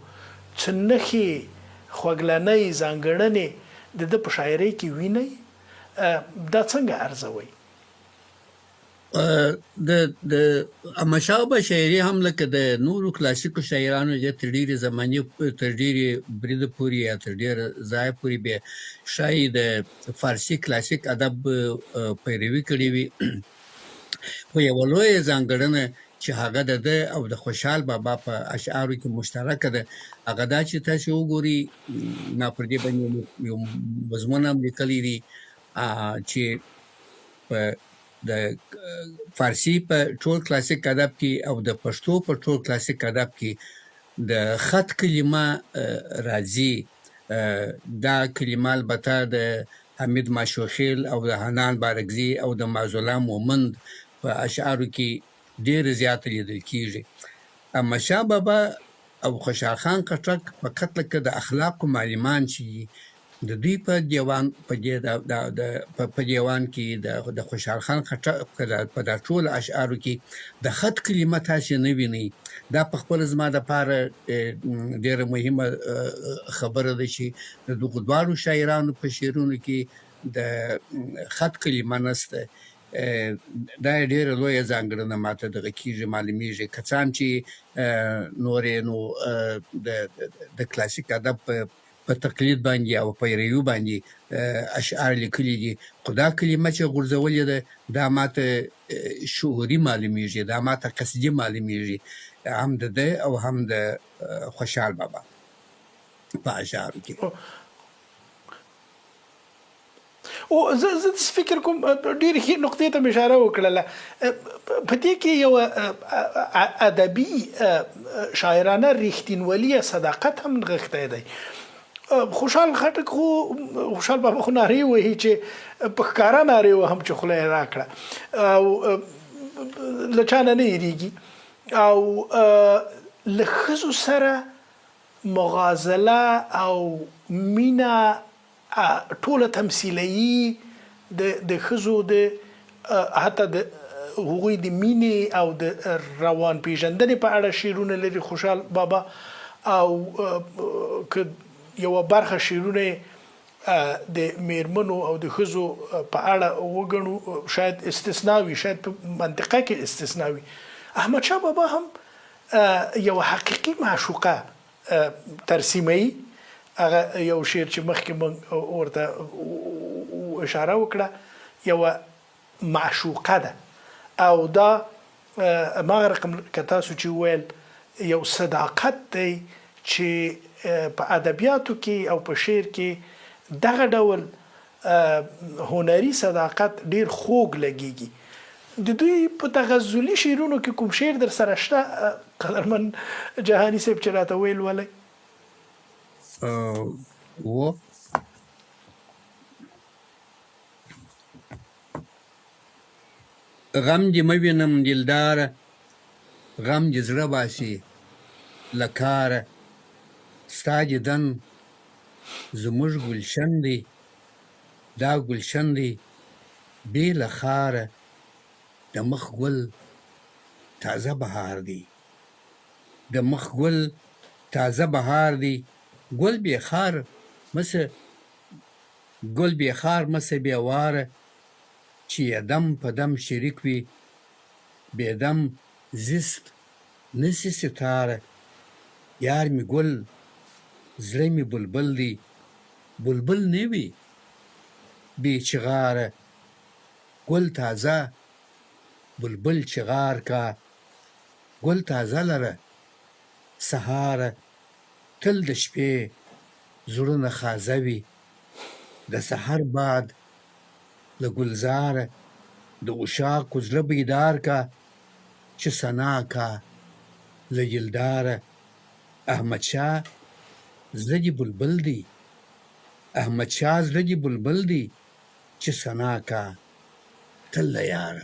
Speaker 1: څه نښې خوږلنۍ ځانګړنې د په شاعرۍ کې وینئ دا څنګه ارزوئ
Speaker 3: د احمد شاه بابا شاعري هم لکه د نورو کلاسیکو شاعرانو د تر ډېرې زمانې تر ډېرې بریده پورې یا تر ډېره ځایه پورې بیا ښایي د فارسي کلاسیک ادب پیروي کړې وي خو یوه لویه ځانګړنه چې هغه د ده او د خوشحال بابا په اشعارو کې مشترکه ده هغه دا چې تاسو وګورئ ما پر دې باندې یو مضمون هم لیکلی دی چې په د فارسی په ټول کلاسیک ادب کې او د پښتو په ټول کلاسیک ادب کې د خط کلمه راځي. دا کلمه البته د حمید ماشوخیل او د حنان بارکزي او د معزوله مومند په اشعارو کې ډېر زیات لیدل کیږي. احمدشاه بابا او خوشحال خان خټک فقط لکه د اخلاقو معلمان چې د دوی په دیوان په دیوان کې د خوشحال خان خټک په دا ټول اشعارو کې د خط کلمه تاسې نه وینئ. دا په خپل زما دپاره ډېره مهمه خبره ده چې د دغو دواړو شاعرانو په شعرونو کې د خط کلمه نشته. دا ډېره لویه ځانګړنه ماته دغه کېږي معلومیږي. که څه هم چې نور یې نو د کلاسیک ادب په تقلید باندې او پیروي باندې اشعار لیکلي دي، خو دا کلمه چې غورځولې ده دا ماته شعوري معلومیږي، دا ماته قصدي معلومیږي، هم د ده او هم د خوشحال بابا په اشعارو کې.
Speaker 1: او زه فکر کوم ډېرې ښې نقطې ته مې اشاره وکړله. په دې کې یو ادبي شاعرانه رښتینولي یا صداقت هم نغښتی دی. خوشحال خټک خو خوشحال بابا خو نارې وهي چې په ښکاره نارې وهم چې خوله یې راکړه او له چا نه هېرېږي او له ښځو سره مغازله او مینه ټوله تمثیلوي د ښځو د حتی د هغوی د مینې او د روان پیژندنې په اړه شعرونه لري خوشحال بابا. او که یوه برخه شعرونه د میرمنو او د ښځو په اړه وګڼو شاید استثناوي، شاید په منطقه کې استثناوي. احمدشاه بابا هم یوه حقیقي معشوقه ترسیموي. هغه یو شعر چې مخکې موږ ورته اشاره وکړه یوه معشوقه ده او دا هماغه رقم که تاسو چې وویل یو صداقت دی چې په ادبیاتو کې او په شعر کې دغه ډول هنري صداقت ډیر خوږ لګیږي. د دوی په تغزلي شعرونو کې کوم شعر در سره شته قدرمن جهاني صاحب چې راته ویل ولئ؟
Speaker 3: و غم دې مه وینم دلداره، غم دې زړه باسي له کاره، ستا دیدن زموږ ګلشن دی، دا ګلشن دی بې له خاره، د مخ ګل تازه بهار دی، د مخ ګل تازه بهار دی، ګل بې خار مسه بې واره، چې یې دم په دم شریک وي بې دم زیست نسي ستاره، یار مې ګل زړه مې بلبل دی، بلبل نه وي بې چغاره، ګل تازه بلبل چغار کا، ګل تازه لره سهاره، تل د شپې زړونه خازه وي، د سحر باد له ګلزاره، د عشاقو زړه بیدار کا، چې ثنا کا له یلداره، احمدشاه زړه دې بلبل دی، احمدشاه زړه دې بلبل دی، چې ثنا کا تل له یاره.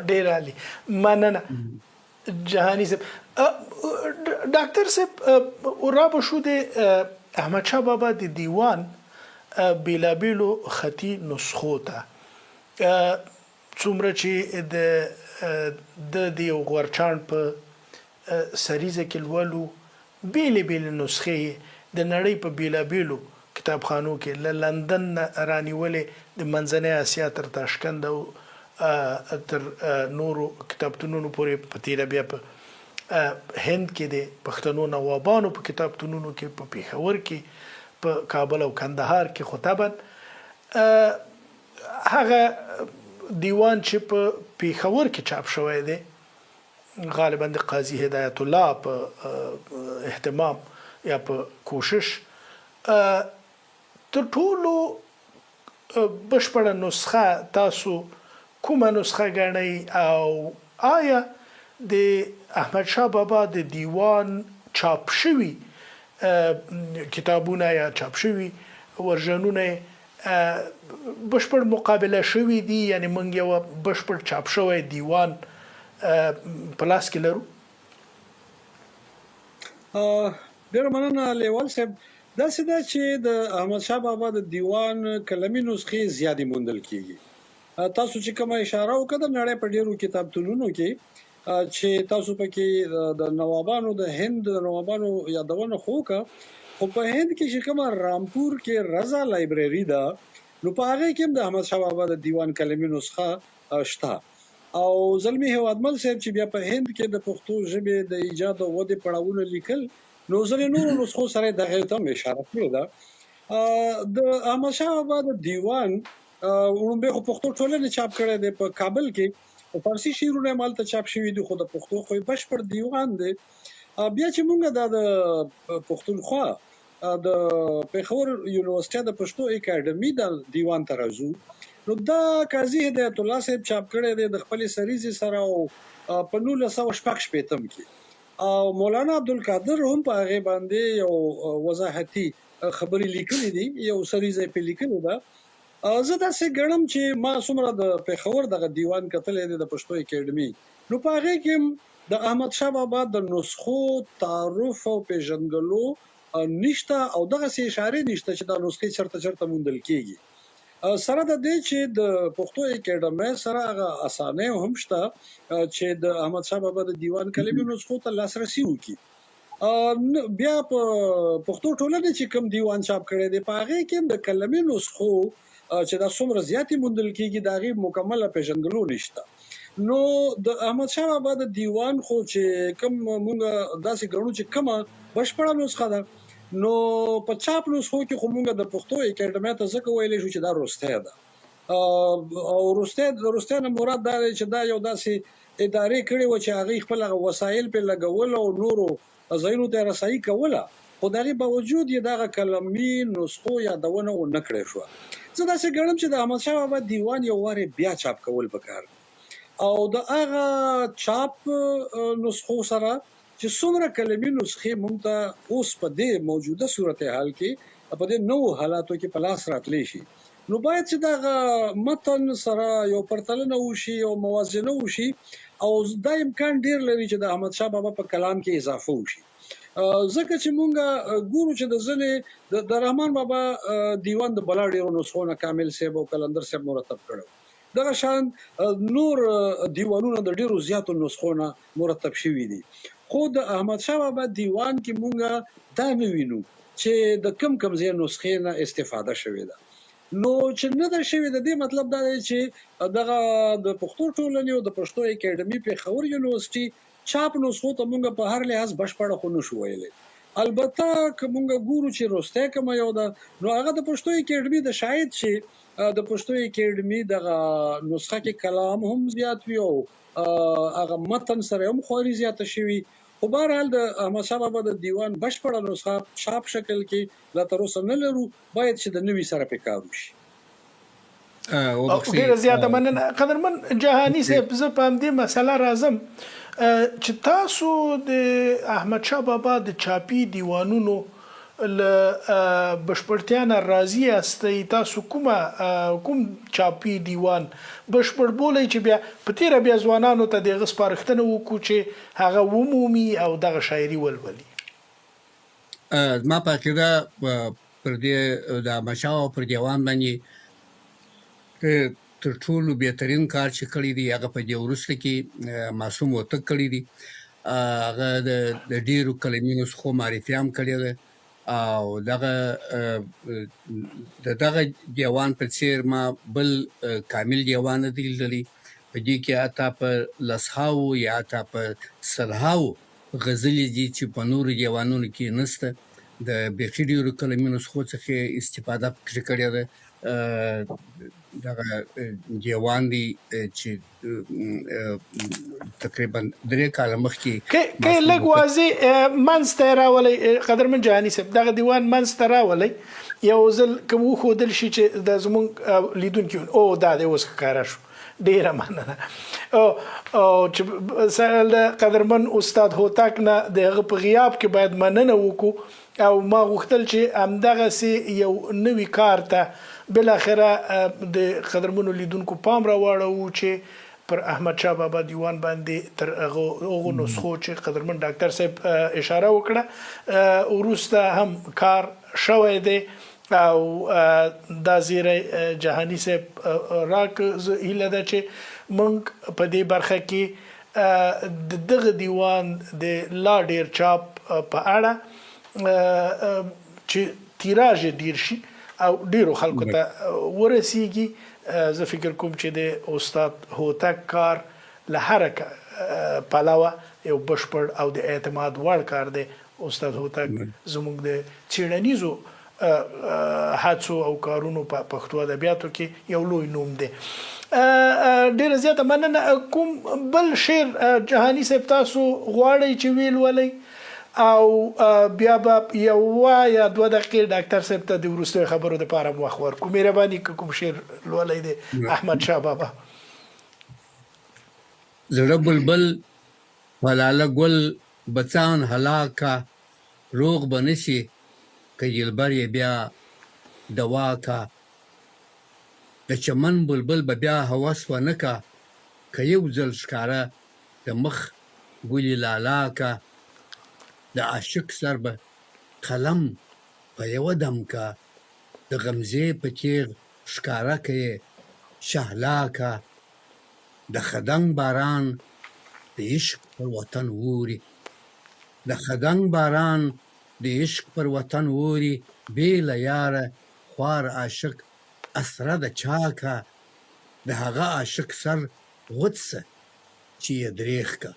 Speaker 1: ډېر عالي، مننه جهاني صاحب. ډاکټر صاحب را به شو د احمدشاه بابا د دیوان بیلابیلو خطي نسخو ته څومره چې د یو غورچاڼ په سریزه کې لولو بیلې بیلې نسخې د نړۍ په بیلابیلو کتابخانو کې له لندن رانیولې د منځنۍ اسیا تر تاشکند او تر نورو کتابتونونو پورې په تیره بیا په هند کې د پښتنو نوابانو په کتابتونونو کې په پېښور کې په کابل او کندهار کې خطبا هغه دیوان چې په پېښور کې چاپ شوی دی غالبا د قاضي هدایت الله په اهتمام یا په کوشش تر ټولو بشپړه نسخه تاسو کومه نسخه ګڼئ او آیا د احمدشاه بابا د دیوان چاپ شوي کتابونه یا چاپ شوي ورژنونه بشپړ مقابله شوي دي، یعنی موږ یو بشپړ چاپ شوی دیوان په لاس کې لرو؟
Speaker 4: ډېره مننه لیوال صاحب. داسې ده چې د احمدشاه بابا د دیوان کلمي نسخې زیاتې موندل کېږي. تاسو چې کومه اشاره وکړه د نړۍ په ډېرو کتابتونونو کې چې تاسو پکې د نوابانو د هند د نوابانو یادونه خو وکړه، خو په هند کې چې کومه رامپور کې رضا لایبرري ده، نو په هغې کې هم د احمدشاه بابا د دیوان کلمي نسخه شته. او زلمي هیوادمل صاحب چې بیا په هند کې د پښتو ژبې د ایجاد او ودې پړاوونه لیکل، نو ځینې نورو نسخو سره دغې ته هم اشاره کړې ده. د احمدشاه بابا د دیوان وړومبی خو پښتو ټولنې چاپ کړی دی په کابل کې، په فارسي شعرونه یې مالته چاپ شوي دي، خو د پښتو خو یې بشپړ دیوان دی. بیا چې موږ دا د پښتونخوا د پېښور یونیورسټۍ د پښتو اکاډمي د دیوان ته راځو، نو دا قاضي هدایت الله صاحب چاپ کړی دی د خپلې سریزې سره او په 1966 کې، او مولانا عبدالقادر هم په هغې باندې یو وضاحتي خبرې لیکلې دي، یو سریزه یې پرې لیکلې ده. زه داسې ګڼم چې ما څومره د پېښور دغه دیوان کتلی دی د پښتو اکاډمي، نو په هغې کې د احمدشاه بابا د نسخو تعارف او پیژندګلو نشته او دغسې اشارې نشته چې دا نسخې چېرته موندل کېږي. سره د دې چې د پښتو اکاډمۍ سره هغه اسانۍ هم شته چې د احمدشاه بابا د دیوان کلمي نسخو ته لاسرسي وکړي. بیا په پښتو ټولنې چې کوم دیوان چاپ کړی دی، په هغې کې د کلمي نسخو چې دا څومره زیاتې موندل کېږي د هغې مکمله پیژندګلو نشته. نو د احمدشاه بابا د دیوان خو چې کوم موږ داسې ګڼو چې کومه بشپړه نسخه ده، نو په چاپ نسخو کې خو موږ د پښتو اکاډمۍ ته ځکه ویلی شو چې دا وروستی ده، او وروستی نه مراد دا دی چې دا یو داسې ادارې کړې وه چې هغوی خپل هغه وسایل پرې لګول او نورو ځایونو ته یې رسایي کوله، خو د هغې باوجود یې دغه کلمي نسخو یادونه ونه کړې شوه. زه داسې ګڼم چې د احمدشاه بابا دیوان یو وارې بیا چاپ کول پکار، او د هغه چاپ نسخو سره چې څومره کلمي نسخې موږ ته اوس په دې موجوده صورتحال کې په دې نوو حالاتو کې په لاس راتلی شي، نو باید چې دغه متن سره یو پرتلنه وشي او موازنه وشي، او دا امکان ډیر لري چې د احمدشاه بابا په کلام کې اضافه وشي. ځکه چې موږ ګورو چې د ځینې د رحمان بابا دیوان د بلا ډیرو نسخو نه کامل صاحب او کلندر صاحب مرتب کړو، دغه شان نور دیوانونه د ډیرو زیاتو نسخو نه مرتب شوي دي، خو د احمدشاه بابا دیوان کې مونږ دا نه وینو چې د کم ځای نسخې نه استفاده شوې ده. نو چې نه ده شوې د دې مطلب دا دی چې دغه د پښتو ټولنې او د پښتو اکاډمي پېښور یونیورسټي چاپ نسخو ته مونږ په هر لحاظ بشپړه خو نشو ویلی. البته که مونږ ګورو چې وروستی کومه یو ده، نو هغه د پښتو اکاډمي د شاید چې د پښتو اکاډمي دغه نسخه کې کلام هم زیات وي او هغه متن سره هم خواري زیاته شوي، خو بهرحال د احمدشاه بابا د دیوان بشپړه نسخه چاپ شکل کې لا تر اوسه نه لرو، باید چې د نوي سره پې کار وشي.
Speaker 1: ډېره زیاته مننه قدرمن جهاني صاحب. زه په همدې مسله راځم چې تاسو د احمدشاه بابا د چاپي دیوانونو له بشپړتیا نه راضي یاستئ؟ تاسو کوم چاپي دیوان بشپړ بولئ چې بیا په تیره بیا ځوانانو ته د هغه سپارښتنه وکړو چې هغه ومومي او دغه شاعري ولولي؟
Speaker 3: زما په عقیده پر دې د احمدشاه پر دیوان باندې تر ټولو بهترین کار چې کړی دی هغه په دې وروسته کې معصوم هوتک کړی دی. هغه د ډېرو کلمي نسخو معرفي هم کړې ده، او دغه دیوان په څیر ما بل کامل دیوان نه دی لیدلی، په دې کې حتی په لسهاو یا حتی په سلهاو غزلې دي چې په نورو دیوانونو کې نشته. د بیخي ډېرو کلمي نسخو څخه استفاده پکې کړې ده، دغه جوان دي چې تقریبا 3 کاله مخکې
Speaker 1: کې لږ واضح منځته راولي قدرمن جهاني صاحب دغه دیوان منځته راولي یو ځل کوم خودل شي چې د زمونږ لیدونکو او دا د اوس ښکاره شو ډیره مننه او چې قدرمن استاد هوتک نه دغه په غیاب کې باید مننه وکړو او ما غوښتل چې همدغه سي یو نوې کار ته بل اخره د قدرمنو لیدونکو پام راوړو چې پر احمد شاه بابا دیوان باندې تر هغه نسخو چې قدرمن ډاکټر صاحب اشاره وکړه وروسته هم کار شوی دی او دا زیره جهانی صاحب راک هیله ده چې مونږ په دې برخه کې دغه دیوان د لا ډیر چاپ په اړه چې تیراژ ډیر شي او ډیرو خلکو ته ورسیږي زه فکر کوم چې د استاد هوتک کار له هر پلوه یو بشپړ او د اعتماد وړ کار دی استاد هوتک زموږ د څېړنیزو هڅو او کارونو په پښتو ادبیاتو کې یو لوی نوم دی ډیر زیاته مننه کوم بل شعر جهانی صاحب تاسو غواړئ چې ویل ولئ او بیا به یو یا 2 دقیقې ډاکټر صاحب ته د وروستیو خبرو دپاره وخت ورکړو مهرباني کوم شعر لولی دی احمد شاه بابا
Speaker 3: زړه بلبل ولاله ګل بچان هلاکه روغ به نشي که جلبر یې بیا دوا کا د چمن بلبل به بیا هوس ونه کا که یو ځل ښکاره د مخ ګلې لالا کا د عاشق سر به قلم په یوه دم کا د غمزې په تیغ ښکاره که یې شهلا کا د خدنګ باران د عشق پر وطن اوري د خدنګ باران د عشق پر وطن اوري بې له یاره خوار عاشق اسره د چا کا د هغه عاشق سر غوڅ سه چې یې دریغ کا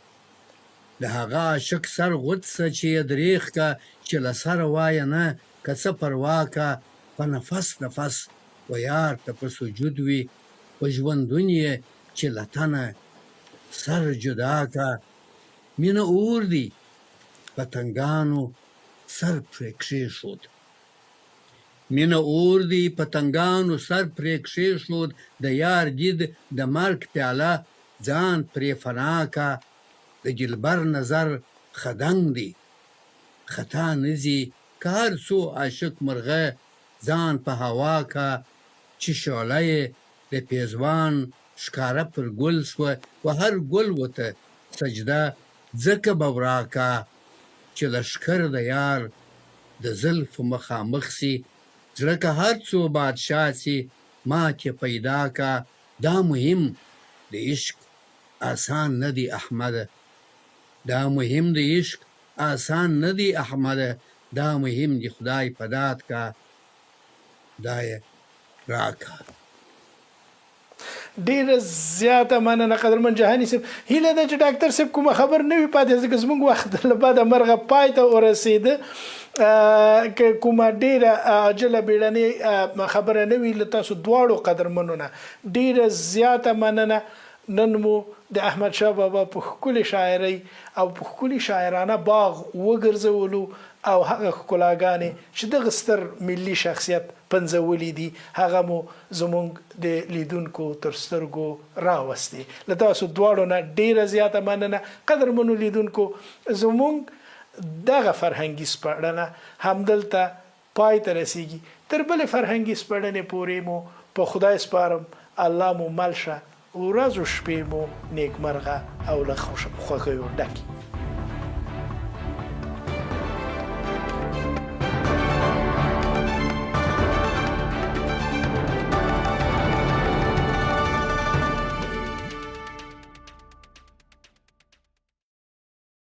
Speaker 3: د هغه عاشق سر غوڅ سه چې یې دریغ کا چې له سره وایه نه که څه پروا کا په نفس نفس و یار ته په سجود وي په ژوندون یې چې له تنه سر جدا کا مینه اور دی پتنګانو سر پرې کښېښود مینه اور دی پتنګانو سر پرې کښېښود د یار دید د مرګ پیاله ځان پرې فنا کا د جلبر نظر خدنګ دی خطا نزي که هر څو عاشق مرغه ځان په هوا کا چې شعله یې د پیزوان ښکاره پر ګل سوه و هر ګل ورته سجده ځکه به وراکا چې لښکر د یار د زلفو مخامخ سي زړه که هر څو بادشاه سي ماتې پیدا کا دا مهم د عشق آسان نه دی احمده دا مهم د عشق آسان نه دی احمده دا مهم دی خدای په داد کا خدای راکا
Speaker 1: ډیره زیاته مننه قدرمن جهانی صاحب هیله ده چې ډاکټر صاحب کومه خبر نه وي پاتې ځکه زموږ وخت له بعده مرغه پای ته ورسېده که کومه ډیره عاجله بیړنۍ خبره نه وي له تاسو دواړو قدرمنو نه ډیره زیاته مننه نن مو د احمد شاه بابا په ښکلې شاعرۍ او په ښکلي شاعرانه باغ وګرځولو او هغه ښکلاګانې چې دغه ستر ملي شخصیت پنځولي دي هغه مو زموږ د لیدونکو تر سترګو راوستي له تاسو دواړو نه ډیره زیاته مننه قدرمنو لیدونکو زموږ دغه فرهنګي سپړنه همدلته پای ته رسیږي تر بلې فرهنګي سپړنې پورې مو په خدای سپارم الله مو مل شه ورځ و شپې مو نیکمرغه او له خوښیو ډکې